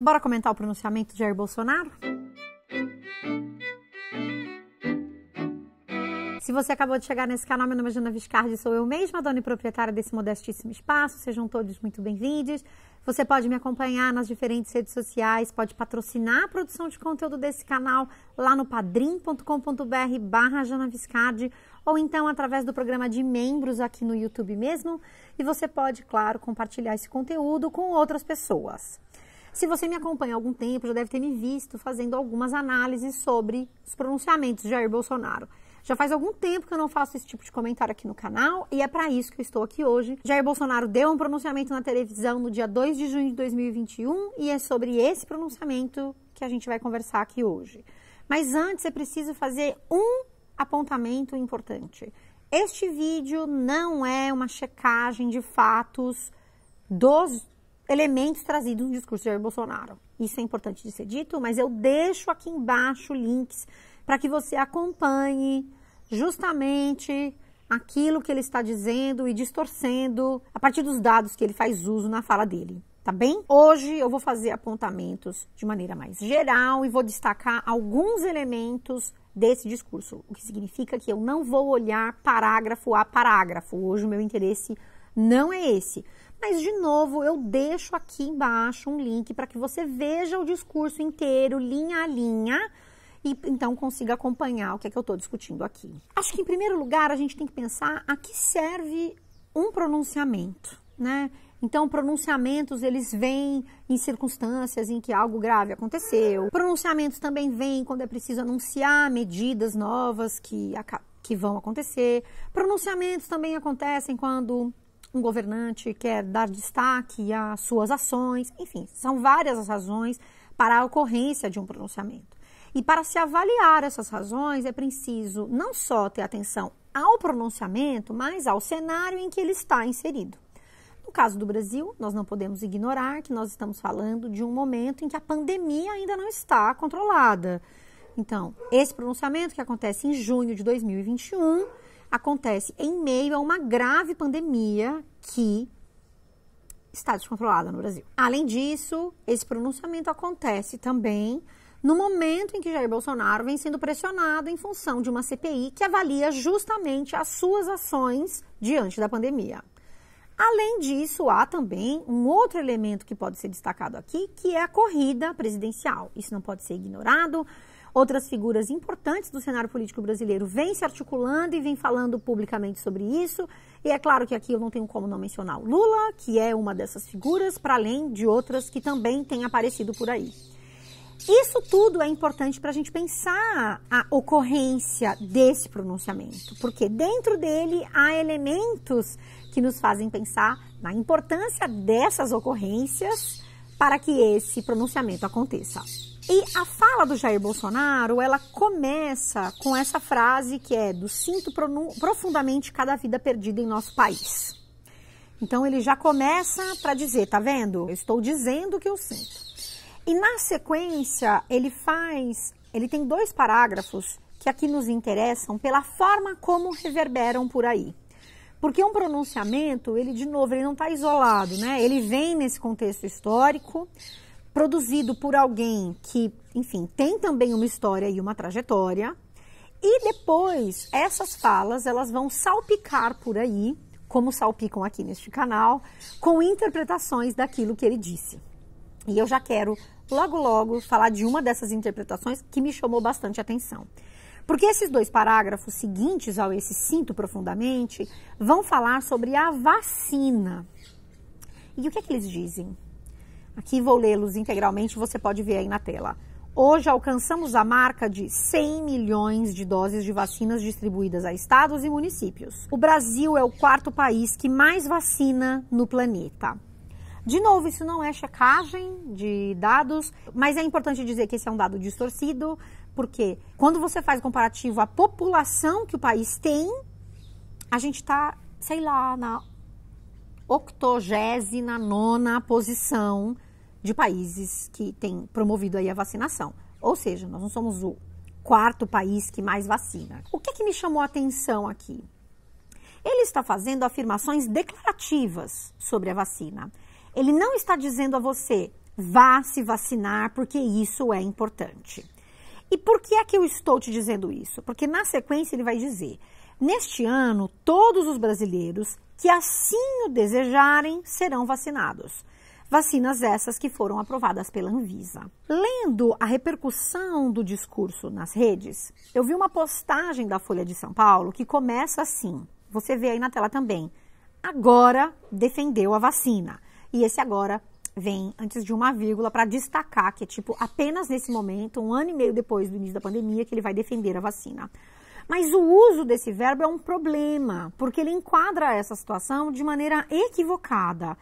Bora comentar o pronunciamento de Jair Bolsonaro? Se você acabou de chegar nesse canal, meu nome é Jana Viscardi, sou eu mesma, dona e proprietária desse modestíssimo espaço. Sejam todos muito bem-vindos. Você pode me acompanhar nas diferentes redes sociais, pode patrocinar a produção de conteúdo desse canal lá no padrim.com.br/Jana Viscardi, ou então através do programa de membros aqui no YouTube mesmo. E você pode, claro, compartilhar esse conteúdo com outras pessoas. Se você me acompanha há algum tempo, já deve ter me visto fazendo algumas análises sobre os pronunciamentos de Jair Bolsonaro. Já faz algum tempo que eu não faço esse tipo de comentário aqui no canal e é para isso que eu estou aqui hoje. Jair Bolsonaro deu um pronunciamento na televisão no dia 2 de junho de 2021 e é sobre esse pronunciamento que a gente vai conversar aqui hoje. Mas antes é preciso fazer um apontamento importante. Este vídeo não é uma checagem de fatos dos elementos trazidos no discurso de Jair Bolsonaro. Isso é importante de ser dito, mas eu deixo aqui embaixo links para que você acompanhe justamente aquilo que ele está dizendo e distorcendo a partir dos dados que ele faz uso na fala dele, tá bem? Hoje eu vou fazer apontamentos de maneira mais geral e vou destacar alguns elementos desse discurso, o que significa que eu não vou olhar parágrafo a parágrafo. Hoje o meu interesse não é esse. Mas, de novo, eu deixo aqui embaixo um link para que você veja o discurso inteiro, linha a linha, e então consiga acompanhar o que é que eu estou discutindo aqui. Acho que, em primeiro lugar, a gente tem que pensar a que serve um pronunciamento, né? Então, pronunciamentos, eles vêm em circunstâncias em que algo grave aconteceu. Pronunciamentos também vêm quando é preciso anunciar medidas novas que vão acontecer. Pronunciamentos também acontecem quando um governante quer dar destaque às suas ações, enfim, são várias as razões para a ocorrência de um pronunciamento. E para se avaliar essas razões, é preciso não só ter atenção ao pronunciamento, mas ao cenário em que ele está inserido. No caso do Brasil, nós não podemos ignorar que nós estamos falando de um momento em que a pandemia ainda não está controlada. Então, esse pronunciamento que acontece em junho de 2021, acontece em meio a uma grave pandemia que está descontrolada no Brasil. Além disso, esse pronunciamento acontece também no momento em que Jair Bolsonaro vem sendo pressionado em função de uma CPI que avalia justamente as suas ações diante da pandemia. Além disso, há também um outro elemento que pode ser destacado aqui, que é a corrida presidencial. Isso não pode ser ignorado. Outras figuras importantes do cenário político brasileiro vêm se articulando e vêm falando publicamente sobre isso. E é claro que aqui eu não tenho como não mencionar o Lula, que é uma dessas figuras, para além de outras que também têm aparecido por aí. Isso tudo é importante para a gente pensar a ocorrência desse pronunciamento, porque dentro dele há elementos que nos fazem pensar na importância dessas ocorrências para que esse pronunciamento aconteça. E a fala do Jair Bolsonaro, ela começa com essa frase que é do "sinto profundamente cada vida perdida em nosso país". Então ele já começa para dizer, tá vendo? Eu estou dizendo o que eu sinto. E na sequência ele tem dois parágrafos que aqui nos interessam pela forma como reverberam por aí. Porque um pronunciamento, ele não está isolado, né? Ele vem nesse contexto histórico, produzido por alguém que, enfim, tem também uma história e uma trajetória, e depois essas falas, elas vão salpicar por aí, como salpicam aqui neste canal, com interpretações daquilo que ele disse. E eu já quero, logo, falar de uma dessas interpretações que me chamou bastante atenção. Porque esses dois parágrafos seguintes ao "esse sinto profundamente" vão falar sobre a vacina. E o que é que eles dizem? Aqui vou lê-los integralmente, você pode ver aí na tela. Hoje alcançamos a marca de 100 milhões de doses de vacinas distribuídas a estados e municípios. O Brasil é o quarto país que mais vacina no planeta. De novo, isso não é checagem de dados, mas é importante dizer que esse é um dado distorcido, porque quando você faz comparativo à população que o país tem, a gente está, sei lá, na 89ª posição de países que têm promovido aí a vacinação. Ou seja, nós não somos o quarto país que mais vacina. O que me chamou a atenção aqui? Ele está fazendo afirmações declarativas sobre a vacina. Ele não está dizendo a você, vá se vacinar, porque isso é importante. E por que é que eu estou te dizendo isso? Porque na sequência ele vai dizer, neste ano, todos os brasileiros que assim o desejarem serão vacinados. Vacinas essas que foram aprovadas pela Anvisa. Lendo a repercussão do discurso nas redes, eu vi uma postagem da Folha de São Paulo que começa assim, você vê aí na tela também, agora defendeu a vacina. E esse agora vem antes de uma vírgula para destacar que é tipo apenas nesse momento, 1 ano e meio depois do início da pandemia, que ele vai defender a vacina. Mas o uso desse verbo é um problema, porque ele enquadra essa situação de maneira equivocada.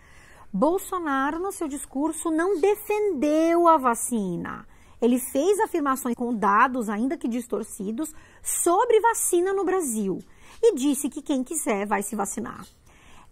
Bolsonaro, no seu discurso, não defendeu a vacina. Ele fez afirmações com dados, ainda que distorcidos, sobre vacina no Brasil. E disse que quem quiser vai se vacinar.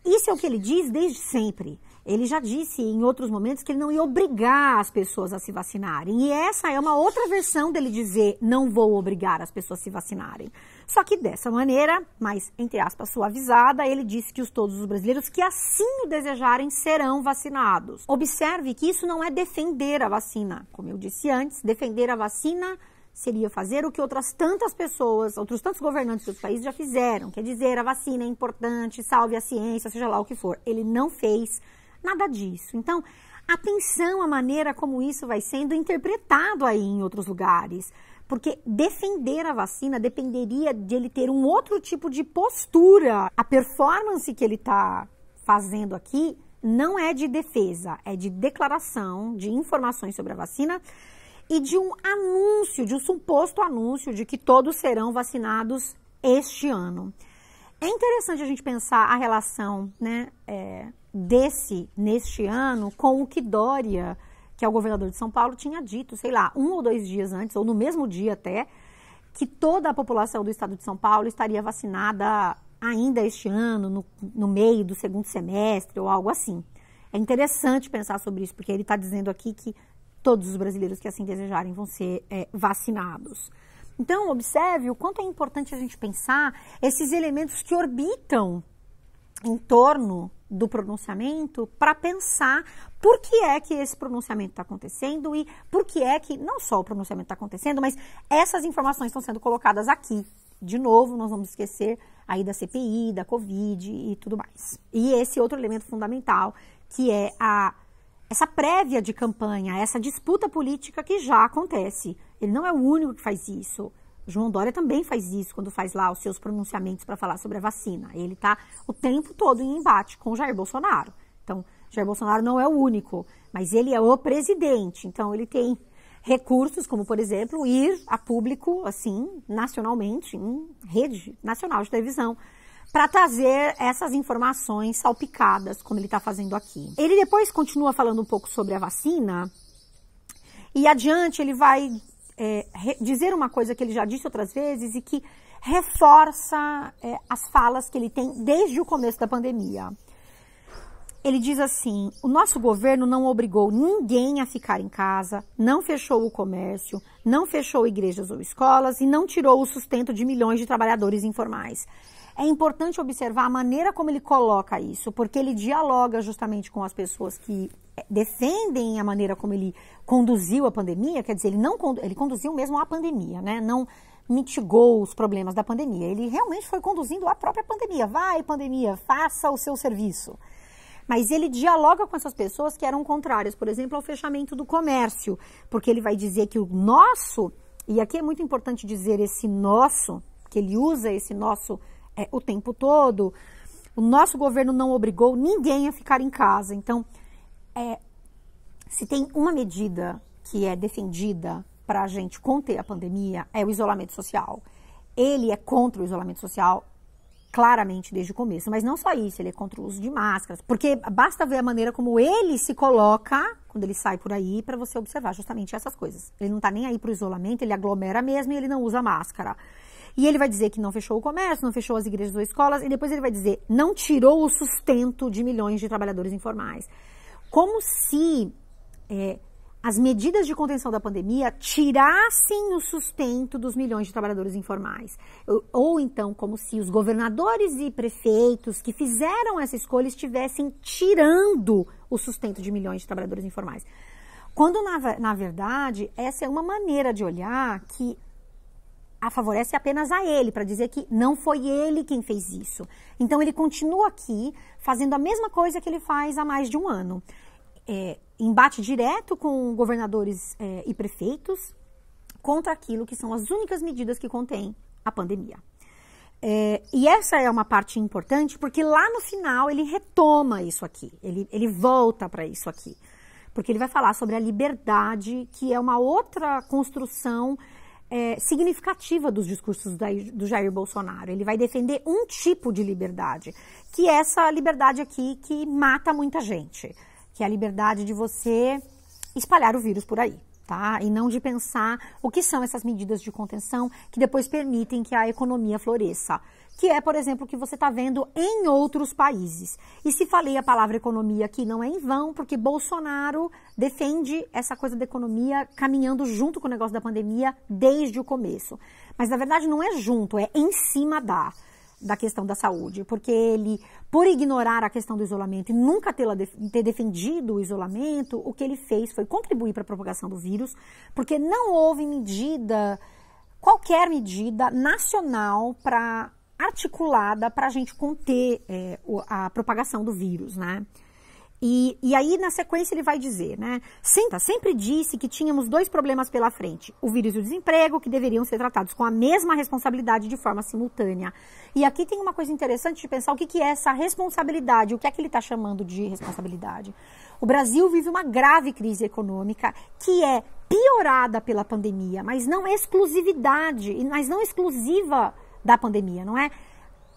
Isso é o que ele diz desde sempre. Ele já disse em outros momentos que ele não ia obrigar as pessoas a se vacinarem. E essa é uma outra versão dele dizer, não vou obrigar as pessoas a se vacinarem. Só que dessa maneira, mas entre aspas suavizada, ele disse que todos os brasileiros que assim o desejarem serão vacinados. Observe que isso não é defender a vacina. Como eu disse antes, defender a vacina seria fazer o que outras tantas pessoas, outros tantos governantes dos países já fizeram, quer dizer, a vacina é importante, salve a ciência, seja lá o que for. Ele não fez nada disso. Então, atenção à maneira como isso vai sendo interpretado aí em outros lugares, porque defender a vacina dependeria de ele ter um outro tipo de postura. A performance que ele está fazendo aqui não é de defesa, é de declaração de informações sobre a vacina e de um anúncio, de um suposto anúncio de que todos serão vacinados este ano. É interessante a gente pensar a relação, né, neste ano, com o que Dória, que é o governador de São Paulo, tinha dito, sei lá, 1 ou 2 dias antes, ou no mesmo dia até, que toda a população do estado de São Paulo estaria vacinada ainda este ano, no meio do segundo semestre, ou algo assim. É interessante pensar sobre isso, porque ele está dizendo aqui que todos os brasileiros que assim desejarem vão ser vacinados. Então, observe o quanto é importante a gente pensar esses elementos que orbitam em torno do pronunciamento para pensar por que é que esse pronunciamento está acontecendo e por que é que, não só o pronunciamento está acontecendo, mas essas informações estão sendo colocadas aqui. De novo, nós vamos esquecer aí da CPI, da Covid e tudo mais. E esse outro elemento fundamental, que é essa prévia de campanha, essa disputa política que já acontece. Ele não é o único que faz isso. João Dória também faz isso quando faz lá os seus pronunciamentos para falar sobre a vacina. Ele está o tempo todo em embate com Jair Bolsonaro. Então, Jair Bolsonaro não é o único, mas ele é o presidente. Então, ele tem recursos, como, por exemplo, ir a público, assim, nacionalmente, em rede nacional de televisão, para trazer essas informações salpicadas, como ele está fazendo aqui. Ele depois continua falando um pouco sobre a vacina, e adiante ele vai dizer uma coisa que ele já disse outras vezes e que reforça as falas que ele tem desde o começo da pandemia. Ele diz assim, o nosso governo não obrigou ninguém a ficar em casa, não fechou o comércio, não fechou igrejas ou escolas e não tirou o sustento de milhões de trabalhadores informais. É importante observar a maneira como ele coloca isso, porque ele dialoga justamente com as pessoas que defendem a maneira como ele conduziu a pandemia, quer dizer, ele conduziu mesmo a pandemia, né? Não mitigou os problemas da pandemia, ele realmente foi conduzindo a própria pandemia. Vai, pandemia, faça o seu serviço. Mas ele dialoga com essas pessoas que eram contrárias, por exemplo, ao fechamento do comércio, porque ele vai dizer que o nosso, e aqui é muito importante dizer esse nosso, que ele usa esse nosso o tempo todo, o nosso governo não obrigou ninguém a ficar em casa. Então, se tem uma medida que é defendida para a gente conter a pandemia, é o isolamento social. Ele é contra o isolamento social, claramente, desde o começo. Mas não só isso, ele é contra o uso de máscaras, porque basta ver a maneira como ele se coloca, quando ele sai por aí, para você observar justamente essas coisas. Ele não está nem aí para o isolamento, ele aglomera mesmo e ele não usa máscara. E ele vai dizer que não fechou o comércio, não fechou as igrejas ou escolas, e depois ele vai dizer, não tirou o sustento de milhões de trabalhadores informais. Como se as medidas de contenção da pandemia tirassem o sustento dos milhões de trabalhadores informais. Ou então, como se os governadores e prefeitos que fizeram essa escolha estivessem tirando o sustento de milhões de trabalhadores informais. Quando, na verdade, essa é uma maneira de olhar que a favorece apenas a ele, para dizer que não foi ele quem fez isso. Então, ele continua aqui fazendo a mesma coisa que ele faz há mais de um ano. Embate direto com governadores e prefeitos contra aquilo que são as únicas medidas que contém a pandemia. E essa é uma parte importante, porque lá no final ele retoma isso aqui, ele volta para isso aqui. Porque ele vai falar sobre a liberdade, que é uma outra construção significativa dos discursos do Jair Bolsonaro. Ele vai defender um tipo de liberdade, que é essa liberdade aqui que mata muita gente, que é a liberdade de você espalhar o vírus por aí, tá? E não de pensar o que são essas medidas de contenção que depois permitem que a economia floresça, que é, por exemplo, o que você está vendo em outros países. E se falei a palavra economia aqui, não é em vão, porque Bolsonaro defende essa coisa da economia caminhando junto com o negócio da pandemia desde o começo. Mas, na verdade, não é junto, é em cima da questão da saúde, porque ele, por ignorar a questão do isolamento e nunca ter defendido o isolamento, o que ele fez foi contribuir para a propagação do vírus, porque não houve qualquer medida nacional articulada para a gente conter a propagação do vírus, né? E aí, na sequência, ele vai dizer, né? Sempre disse que tínhamos dois problemas pela frente, o vírus e o desemprego, que deveriam ser tratados com a mesma responsabilidade de forma simultânea. E aqui tem uma coisa interessante de pensar o que é essa responsabilidade, o que é que ele está chamando de responsabilidade. O Brasil vive uma grave crise econômica que é piorada pela pandemia, mas não exclusiva da pandemia, não é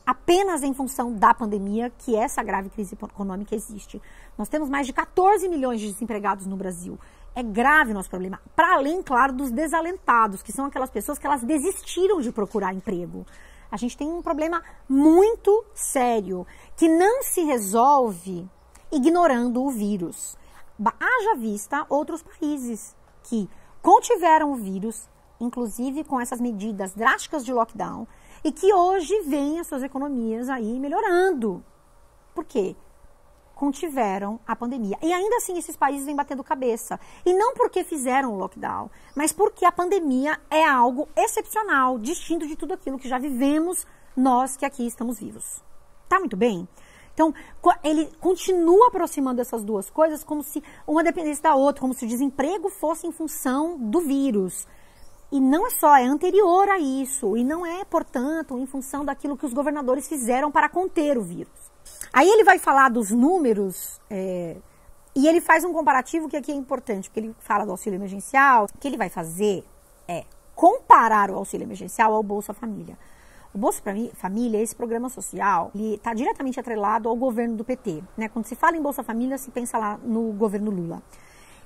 apenas em função da pandemia que essa grave crise econômica existe. Nós temos mais de 14 milhões de desempregados no Brasil. É grave o nosso problema. Para além, claro, dos desalentados, que são aquelas pessoas que elas desistiram de procurar emprego. A gente tem um problema muito sério, que não se resolve ignorando o vírus. Haja vista outros países que contiveram o vírus, inclusive com essas medidas drásticas de lockdown, e que hoje veem as suas economias aí melhorando. Por quê? Contiveram a pandemia. E ainda assim esses países vêm batendo cabeça. E não porque fizeram o lockdown, mas porque a pandemia é algo excepcional, distinto de tudo aquilo que já vivemos nós que aqui estamos vivos. Tá muito bem? Então, ele continua aproximando essas duas coisas como se uma dependesse da outra, como se o desemprego fosse em função do vírus. E não é só, é anterior a isso, e não é, portanto, em função daquilo que os governadores fizeram para conter o vírus. Aí ele vai falar dos números, e ele faz um comparativo que aqui é importante, porque ele fala do auxílio emergencial. O que ele vai fazer é comparar o auxílio emergencial ao Bolsa Família. O Bolsa Família, esse programa social, ele está diretamente atrelado ao governo do PT, né? Quando se fala em Bolsa Família, se pensa lá no governo Lula.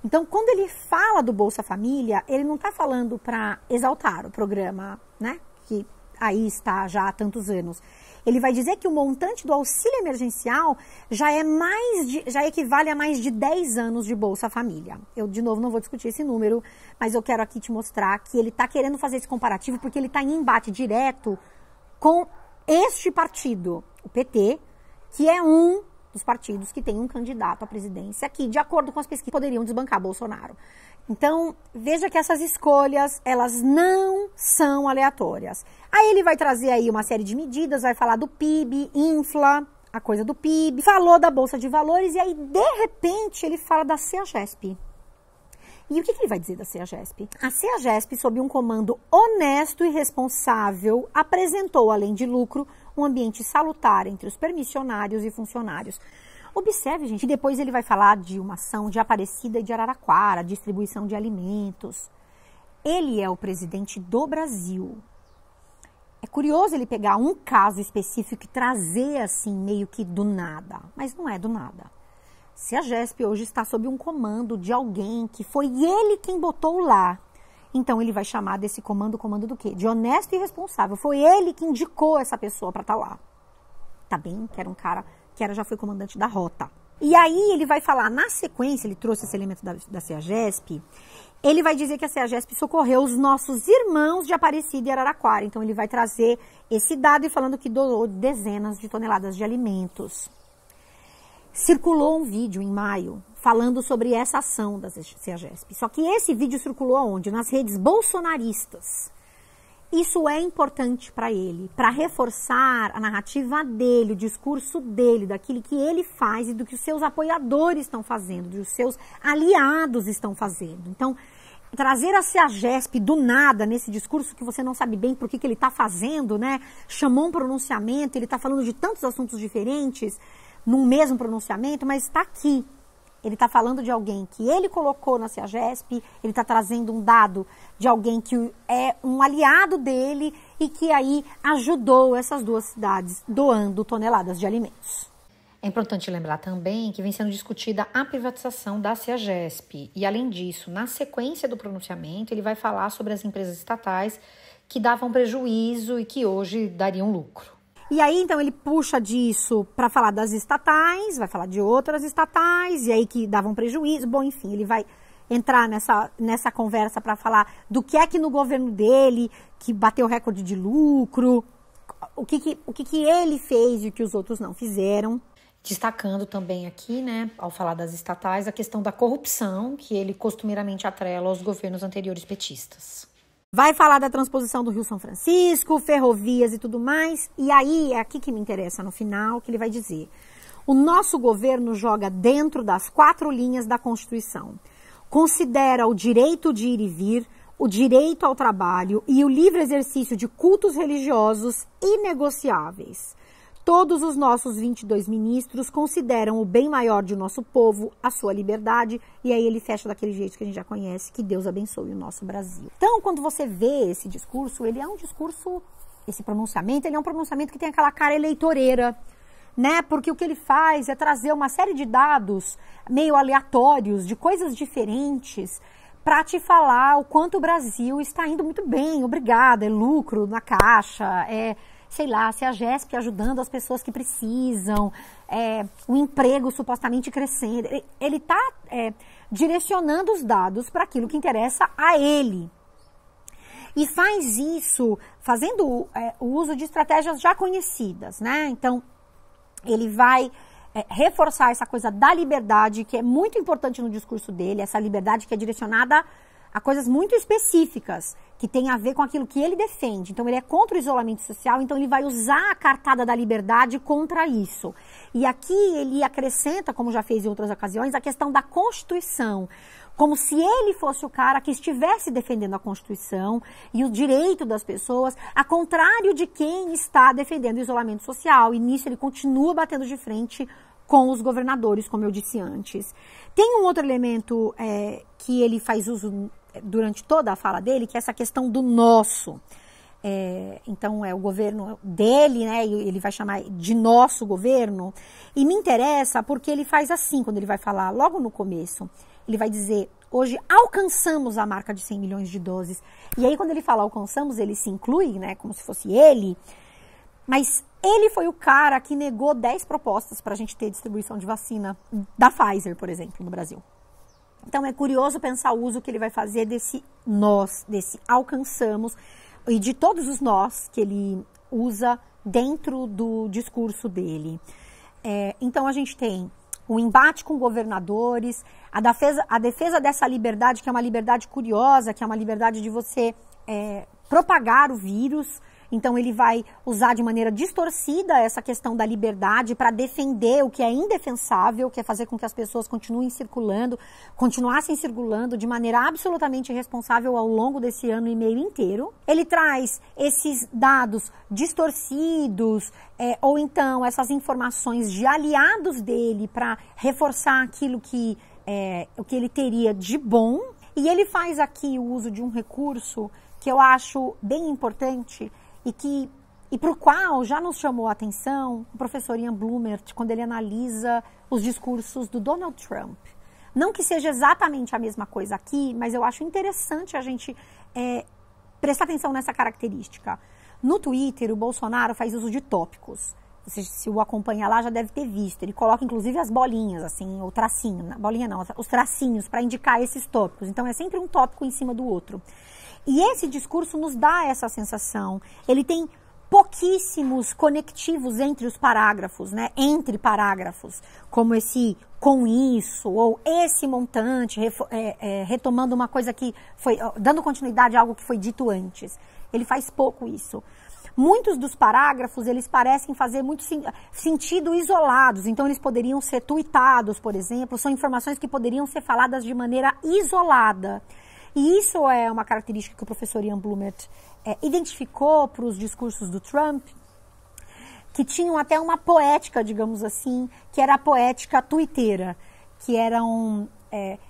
Então, quando ele fala do Bolsa Família, ele não está falando para exaltar o programa, né, que aí está já há tantos anos. Ele vai dizer que o montante do auxílio emergencial já equivale a mais de 10 anos de Bolsa Família. Eu, de novo, não vou discutir esse número, mas eu quero aqui te mostrar que ele está querendo fazer esse comparativo porque ele está em embate direto com este partido, o PT, que é um dos partidos que tem um candidato à presidência que, de acordo com as pesquisas, poderiam desbancar Bolsonaro. Então, veja que essas escolhas, elas não são aleatórias. Aí ele vai trazer aí uma série de medidas, vai falar do PIB, infla, a coisa do PIB, falou da Bolsa de Valores e aí, de repente, ele fala da CEAGESP. E o que ele vai dizer da CEAGESP? A CEAGESP, sob um comando honesto e responsável, apresentou, além de lucro, um ambiente salutar entre os permissionários e funcionários. Observe, gente, que depois ele vai falar de uma ação de Aparecida e de Araraquara, distribuição de alimentos. Ele é o presidente do Brasil. É curioso ele pegar um caso específico e trazer assim, meio que do nada, mas não é do nada. CEAGESP hoje está sob um comando de alguém que foi ele quem botou lá. Então, ele vai chamar desse comando do quê? De honesto e responsável. Foi ele que indicou essa pessoa para estar lá. Tá bem? Que era um cara que já foi comandante da rota. E aí, ele vai falar, na sequência, ele trouxe esse elemento da CEAGESP, ele vai dizer que a CEAGESP socorreu os nossos irmãos de Aparecida e Araraquara. Então, ele vai trazer esse dado e falando que doou dezenas de toneladas de alimentos. circulou um vídeo em maio falando sobre essa ação da CEAGESP. Só que esse vídeo circulou aonde? Nas redes bolsonaristas. Isso é importante para ele, para reforçar a narrativa dele, o discurso dele, daquilo que ele faz e do que os seus apoiadores estão fazendo, do que os seus aliados estão fazendo. Então, trazer a CEAGESP do nada nesse discurso que você não sabe bem por que ele está fazendo, né? Chamou um pronunciamento, ele está falando de tantos assuntos diferentes num mesmo pronunciamento, mas está aqui. Ele está falando de alguém que ele colocou na CEAGESP, ele está trazendo um dado de alguém que é um aliado dele e que aí ajudou essas duas cidades doando toneladas de alimentos. É importante lembrar também que vem sendo discutida a privatização da CEAGESP. E, além disso, na sequência do pronunciamento, ele vai falar sobre as empresas estatais que davam prejuízo e que hoje dariam lucro. E aí, então, ele puxa disso para falar das estatais, vai falar de outras estatais, e aí que davam prejuízo. Bom, enfim, ele vai entrar nessa conversa para falar do que é que no governo dele, que bateu recorde de lucro, o que ele fez e o que os outros não fizeram. Destacando também aqui, né, ao falar das estatais, a questão da corrupção, que ele costumeiramente atrela aos governos anteriores petistas. Vai falar da transposição do Rio São Francisco, ferrovias e tudo mais. E aí, é aqui que me interessa no final, que ele vai dizer. O nosso governo joga dentro das 4 linhas da Constituição. Considera o direito de ir e vir, o direito ao trabalho e o livre exercício de cultos religiosos inegociáveis. Todos os nossos 22 ministros consideram o bem maior de nosso povo, a sua liberdade, e aí ele fecha daquele jeito que a gente já conhece, que Deus abençoe o nosso Brasil. Então, quando você vê esse discurso, ele é um discurso, esse pronunciamento, ele é um pronunciamento que tem aquela cara eleitoreira, né? Porque o que ele faz é trazer uma série de dados meio aleatórios, de coisas diferentes, para te falar o quanto o Brasil está indo muito bem, obrigada, é lucro na caixa, sei lá, a CEAGESP ajudando as pessoas que precisam, o emprego supostamente crescendo. Ele está direcionando os dados para aquilo que interessa a ele. E faz isso fazendo o uso de estratégias já conhecidas, né? Então, ele vai reforçar essa coisa da liberdade, que é muito importante no discurso dele, essa liberdade que é direcionada a coisas muito específicas, que tem a ver com aquilo que ele defende. Então, ele é contra o isolamento social, então ele vai usar a cartada da liberdade contra isso. E aqui ele acrescenta, como já fez em outras ocasiões, a questão da Constituição, como se ele fosse o cara que estivesse defendendo a Constituição e o direito das pessoas, a contrário de quem está defendendo o isolamento social. E nisso ele continua batendo de frente com os governadores, como eu disse antes. Tem um outro elemento que ele faz uso durante toda a fala dele, que é essa questão do nosso. Então, é o governo dele, né? Ele vai chamar de nosso governo. E me interessa porque ele faz assim, quando ele vai falar logo no começo. Ele vai dizer, hoje alcançamos a marca de 100 milhões de doses. E aí, quando ele fala alcançamos, ele se inclui, né? Como se fosse ele. Mas ele foi o cara que negou 10 propostas para a gente ter distribuição de vacina da Pfizer, por exemplo, no Brasil. Então, é curioso pensar o uso que ele vai fazer desse nós, desse alcançamos, e de todos os nós que ele usa dentro do discurso dele. Então, a gente tem o embate com governadores, a defesa dessa liberdade, que é uma liberdade curiosa, que é uma liberdade de você propagar o vírus. Então, ele vai usar de maneira distorcida essa questão da liberdade para defender o que é indefensável, que é fazer com que as pessoas continuassem circulando de maneira absolutamente irresponsável ao longo desse ano e meio inteiro. Ele traz esses dados distorcidos, ou então essas informações de aliados dele para reforçar aquilo que, o que ele teria de bom. E ele faz aqui o uso de um recurso que eu acho bem importante, e para o qual já nos chamou a atenção o professor Ian Blumert, quando ele analisa os discursos do Donald Trump. Não que seja exatamente a mesma coisa aqui, mas eu acho interessante a gente prestar atenção nessa característica. No Twitter, o Bolsonaro faz uso de tópicos. Você, se o acompanha lá, já deve ter visto. Ele coloca, inclusive, as bolinhas, assim, o tracinho. Bolinha não, os tracinhos para indicar esses tópicos. Então, é sempre um tópico em cima do outro. E esse discurso nos dá essa sensação. Ele tem pouquíssimos conectivos entre os parágrafos, né? Entre parágrafos, como esse com isso, ou esse montante, retomando uma coisa que foi, dando continuidade a algo que foi dito antes. Ele faz pouco isso. Muitos dos parágrafos, eles parecem fazer muito sentido isolados, então eles poderiam ser tuitados, por exemplo, são informações que poderiam ser faladas de maneira isolada. E isso é uma característica que o professor Ian Blumert identificou para os discursos do Trump, que tinham até uma poética, digamos assim, que era a poética tuiteira, que eram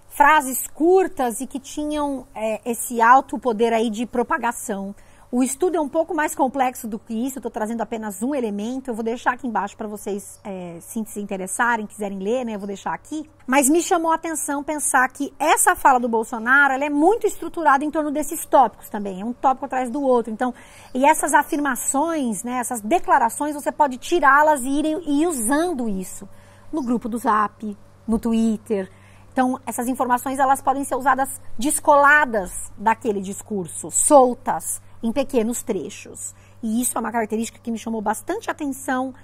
frases curtas e que tinham esse alto poder aí de propagação. O estudo é um pouco mais complexo do que isso, eu estou trazendo apenas um elemento, eu vou deixar aqui embaixo para vocês se interessarem, quiserem ler, né, eu vou deixar aqui. Mas me chamou a atenção pensar que essa fala do Bolsonaro, ela é muito estruturada em torno desses tópicos também, é um tópico atrás do outro. Então, e essas afirmações, né, essas declarações, você pode tirá-las e ir usando isso no grupo do Zap, no Twitter. Então, essas informações, elas podem ser usadas descoladas daquele discurso, soltas, em pequenos trechos. E isso é uma característica que me chamou bastante atenção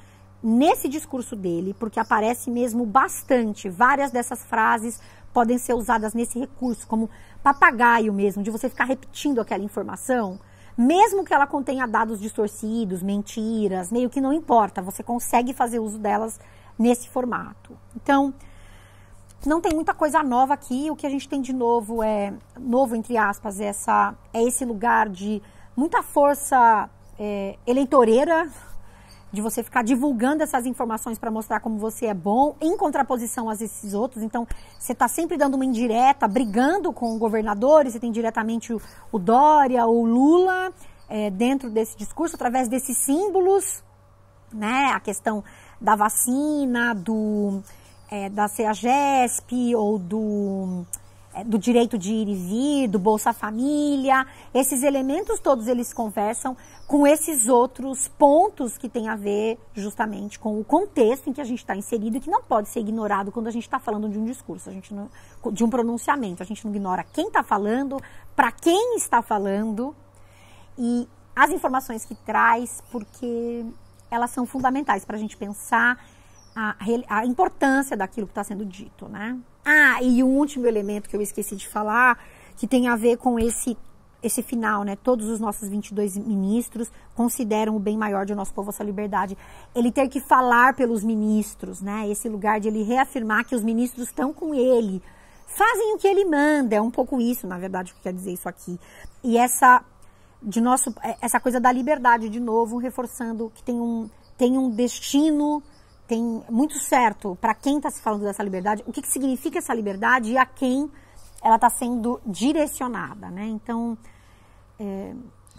nesse discurso dele, porque aparece mesmo bastante. Várias dessas frases podem ser usadas nesse recurso, como papagaio mesmo, de você ficar repetindo aquela informação, mesmo que ela contenha dados distorcidos, mentiras, meio que não importa, você consegue fazer uso delas nesse formato. Então, não tem muita coisa nova aqui, o que a gente tem de novo novo entre aspas, é esse lugar de muita força eleitoreira, de você ficar divulgando essas informações para mostrar como você é bom, em contraposição a esses outros. Então, você está sempre dando uma indireta, brigando com governadores, você tem diretamente o Dória ou o Lula dentro desse discurso, através desses símbolos, né? A questão da vacina, da CEAGESP ou do direito de ir e vir, do Bolsa Família, esses elementos todos eles conversam com esses outros pontos que tem a ver justamente com o contexto em que a gente está inserido e que não pode ser ignorado quando a gente está falando de um discurso, de um pronunciamento. A gente não ignora quem está falando, para quem está falando e as informações que traz, porque elas são fundamentais para a gente pensar a importância daquilo que está sendo dito, né? E o último elemento que eu esqueci de falar, que tem a ver com esse final, né? Todos os nossos 22 ministros consideram o bem maior de nosso povo essa liberdade. Ele ter que falar pelos ministros, né? Esse lugar de ele reafirmar que os ministros estão com ele, fazem o que ele manda, é um pouco isso, na verdade, o que quer dizer isso aqui. E essa coisa da liberdade, de novo, reforçando que tem um destino, tem muito certo para quem está se falando dessa liberdade, o que significa essa liberdade e a quem ela está sendo direcionada, né? Então,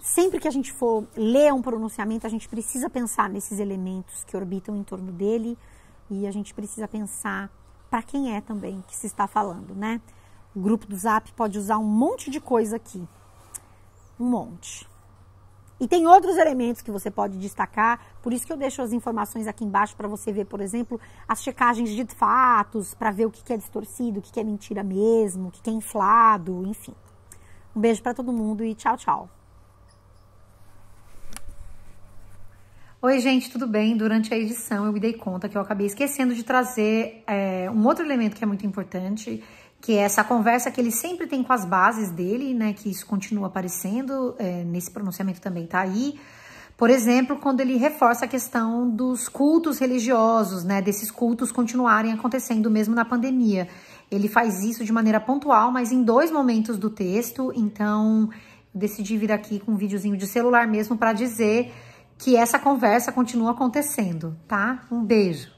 sempre que a gente for ler um pronunciamento, a gente precisa pensar nesses elementos que orbitam em torno dele e a gente precisa pensar para quem é também que se está falando, né? O grupo do Zap pode usar um monte de coisa aqui, um monte. E tem outros elementos que você pode destacar, por isso que eu deixo as informações aqui embaixo para você ver, por exemplo, as checagens de fatos, para ver o que é distorcido, o que é mentira mesmo, o que é inflado, enfim. Um beijo para todo mundo e tchau, tchau. Oi, gente, tudo bem? Durante a edição eu me dei conta que eu acabei esquecendo de trazer um outro elemento que é muito importante, que é essa conversa que ele sempre tem com as bases dele, né, que isso continua aparecendo, nesse pronunciamento também tá aí. Por exemplo, quando ele reforça a questão dos cultos religiosos, né, desses cultos continuarem acontecendo mesmo na pandemia. Ele faz isso de maneira pontual, mas em 2 momentos do texto, então eu decidi vir aqui com um videozinho de celular mesmo para dizer que essa conversa continua acontecendo, tá? Um beijo!